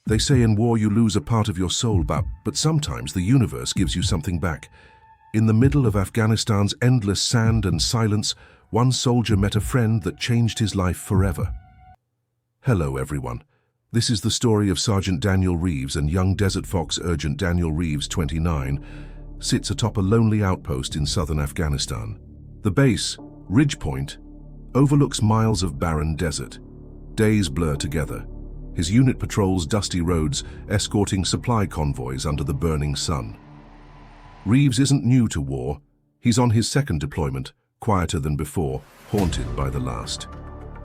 They say in war you lose a part of your soul, but sometimes the universe gives you something back. In the middle of Afghanistan's endless sand and silence, one soldier met a friend that changed his life forever. Hello, everyone. This is the story of Sergeant Daniel Reeves and young Desert Fox Urgent Daniel Reeves, 29, sits atop a lonely outpost in southern Afghanistan. The base, Ridge Point, overlooks miles of barren desert. Days blur together. His unit patrols dusty roads, escorting supply convoys under the burning sun. Reeves isn't new to war. He's on his second deployment, quieter than before, haunted by the last.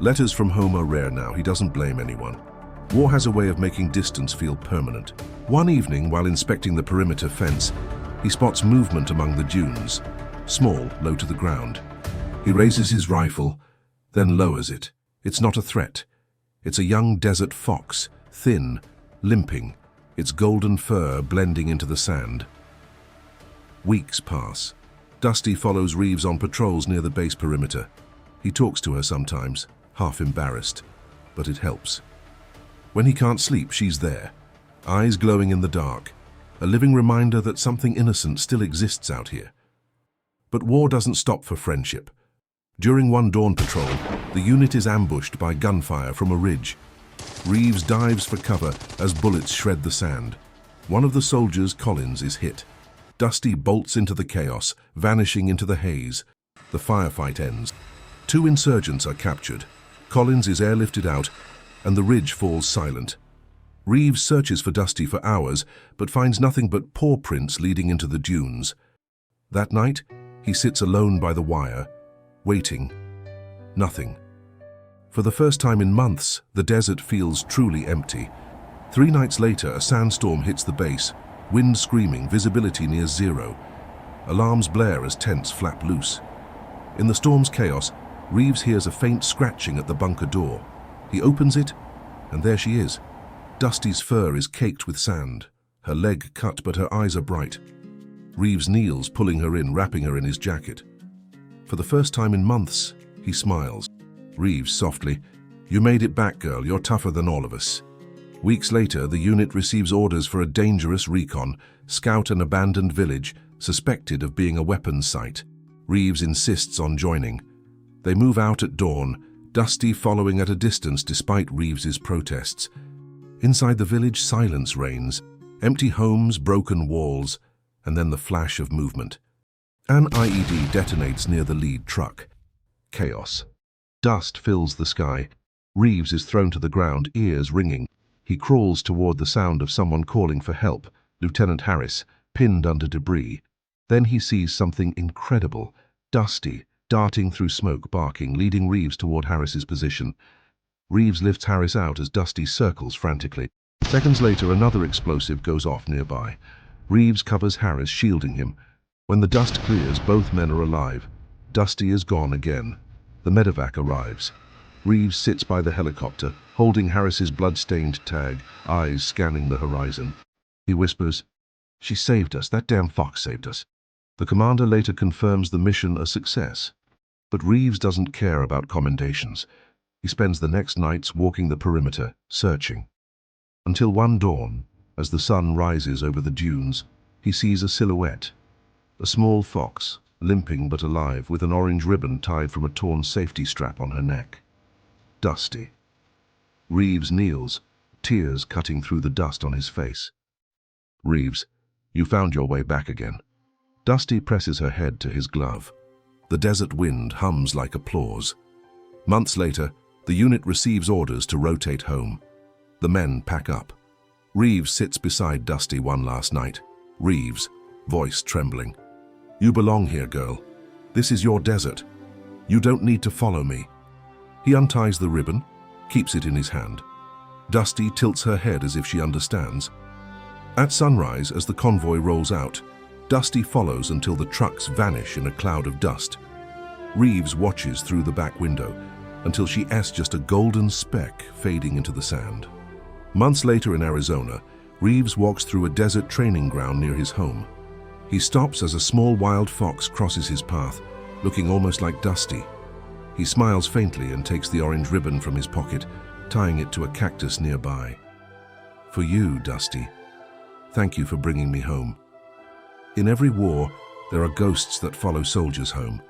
Letters from home are rare now. He doesn't blame anyone. War has a way of making distance feel permanent. One evening, while inspecting the perimeter fence, he spots movement among the dunes, small, low to the ground. He raises his rifle, then lowers it. It's not a threat. It's a young desert fox, thin, limping, its golden fur blending into the sand. Weeks pass. Dusty follows Reeves on patrols near the base perimeter. He talks to her sometimes, half embarrassed, but it helps. When he can't sleep, she's there, eyes glowing in the dark, a living reminder that something innocent still exists out here. But war doesn't stop for friendship. During one dawn patrol, the unit is ambushed by gunfire from a ridge. Reeves dives for cover as bullets shred the sand. One of the soldiers, Collins, is hit. Dusty bolts into the chaos, vanishing into the haze. The firefight ends. 2 insurgents are captured. Collins is airlifted out, and the ridge falls silent. Reeves searches for Dusty for hours, but finds nothing but paw prints leading into the dunes. That night, he sits alone by the wire, waiting. Nothing. For the first time in months, the desert feels truly empty. 3 nights later, a sandstorm hits the base, wind screaming, visibility near zero. Alarms blare as tents flap loose. In the storm's chaos, Reeves hears a faint scratching at the bunker door. He opens it, and there she is. Dusty's fur is caked with sand, her leg cut but her eyes are bright. Reeves kneels, pulling her in, wrapping her in his jacket. For the first time in months, he smiles. Reeves softly, "You made it back, girl. You're tougher than all of us." Weeks later, the unit receives orders for a dangerous recon, scout an abandoned village, suspected of being a weapons site. Reeves insists on joining. They move out at dawn, Dusty following at a distance despite Reeves's protests. Inside the village, silence reigns. Empty homes, broken walls, and then the flash of movement. An IED detonates near the lead truck. Chaos. Dust fills the sky. Reeves is thrown to the ground, ears ringing. He crawls toward the sound of someone calling for help, Lieutenant Harris, pinned under debris. Then he sees something incredible. Dusty, darting through smoke, barking, leading Reeves toward Harris's position. Reeves lifts Harris out as Dusty circles frantically. Seconds later, another explosive goes off nearby. Reeves covers Harris, shielding him. When the dust clears, both men are alive. Dusty is gone again. The medevac arrives. Reeves sits by the helicopter, holding Harris's blood-stained tag, eyes scanning the horizon. He whispers, "She saved us. That damn fox saved us." The commander later confirms the mission a success. But Reeves doesn't care about commendations. He spends the next nights walking the perimeter, searching. Until one dawn, as the sun rises over the dunes, he sees a silhouette. A small fox, limping but alive, with an orange ribbon tied from a torn safety strap on her neck. Dusty. Reeves kneels, tears cutting through the dust on his face. "Reeves, you found your way back again." Dusty presses her head to his glove. The desert wind hums like applause. Months later, the unit receives orders to rotate home. The men pack up. Reeves sits beside Dusty one last night. Reeves, voice trembling, "You belong here, girl. This is your desert. You don't need to follow me." He unties the ribbon, keeps it in his hand. Dusty tilts her head as if she understands. At sunrise, as the convoy rolls out, Dusty follows until the trucks vanish in a cloud of dust. Reeves watches through the back window until she is just a golden speck fading into the sand. Months later in Arizona, Reeves walks through a desert training ground near his home. He stops as a small wild fox crosses his path, looking almost like Dusty. He smiles faintly and takes the orange ribbon from his pocket, tying it to a cactus nearby. For you, Dusty. Thank you for bringing me home. In every war, there are ghosts that follow soldiers home.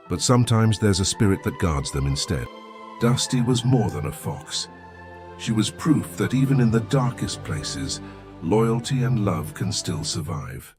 But sometimes there's a spirit that guards them instead. Dusty was more than a fox. She was proof that even in the darkest places, loyalty and love can still survive.